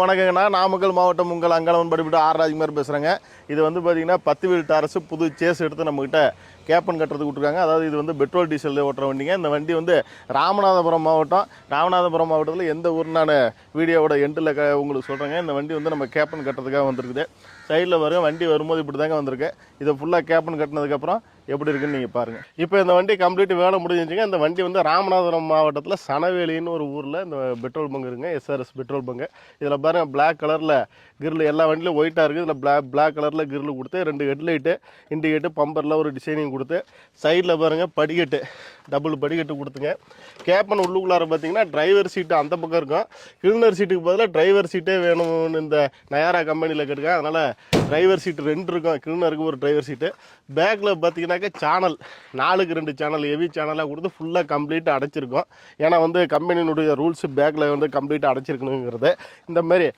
வணக்கங்கண்ணா, நாமக்கல் மாவட்டம் உங்கள் அங்காளவன் படிப்பட்டு ஆர் ராஜ்குமார் பேசுகிறேங்க. இது வந்து பார்த்தீங்கன்னா 10 வீல் டாரஸ் புது சேஸ் எடுத்து நம்மக்கிட்ட கேப்பன் கட்டுறதுக்கு விட்ருக்காங்க. அதாவது இது வந்து பெட்ரோல் டீசல் ஓட்டுற வண்டிங்க. இந்த வண்டி வந்து ராமநாதபுரம் மாவட்டத்தில் எந்த ஊர் நான் வீடியோவோட எண்டில் உங்களுக்கு சொல்கிறேங்க. இந்த வண்டி வந்து நம்ம கேப்பன் கட்டுறதுக்காக வந்திருக்குது. சைடில் வரும் வண்டி வரும்போது இப்படி தாங்க வந்திருக்கு. இதை ஃபுல்லாக கேப்பன் கட்டினதுக்கப்புறம் எப்படி இருக்குன்னு நீங்கள் பாருங்கள். இப்போ இந்த வண்டி கம்ப்ளீட் வேலை முடிஞ்சிச்சுங்க. இந்த வண்டி வந்து ராமநாதபுரம் மாவட்டத்தில் சனவேலின்னு ஒரு ஊரில் இந்த பெட்ரோல் பங்க் இருக்குங்க, எஸ்ஆர்எஸ் பெட்ரோல் பங்கு. இதில் பாருங்கள், பிளாக் கலரில் கிரில் எல்லா வண்டியிலும் ஒயிட்டாக இருக்குது. இதில் பிளாக் கலரில் கிரில் கொடுத்து 2 ஹெட்லைட்டு, இண்டிகேட்டு, பம்பரில் ஒரு டிசைனிங் கொடுத்து, சைடில் பாருங்கள் படிக்கட்டு, டபுள் படிக்கட்டு கொடுத்துங்க. கேப்பன் உள்ளுக்குள்ளார பார்த்தீங்கன்னா டிரைவர் சீட்டு அந்த பக்கம் இருக்கும். கிளீனர் சீட்டுக்கு பதிலாக டிரைவர் சீட்டே வேணும்னு இந்த நயாரா கம்பெனியில் கேட்டுருக்கேன். அதனால் டிரைவர் சீட்டு 2 இருக்கும், கிளீனருக்கு ஒரு டிரைவர் சீட்டு. பேக்கில் பார்த்தீங்கன்னாக்கா சேனல் 4க்கு 2 சேனல் ஹெவி சேனலாக கொடுத்து ஃபுல்லாக கம்ப்ளீட்டாக அடைச்சிருக்கும். ஏன்னா வந்து கம்பெனியினுடைய ரூல்ஸ் பேக்கில் வந்து கம்ப்ளீட்டாக அடைச்சிருக்கணுங்கிறது. இந்த மாதிரி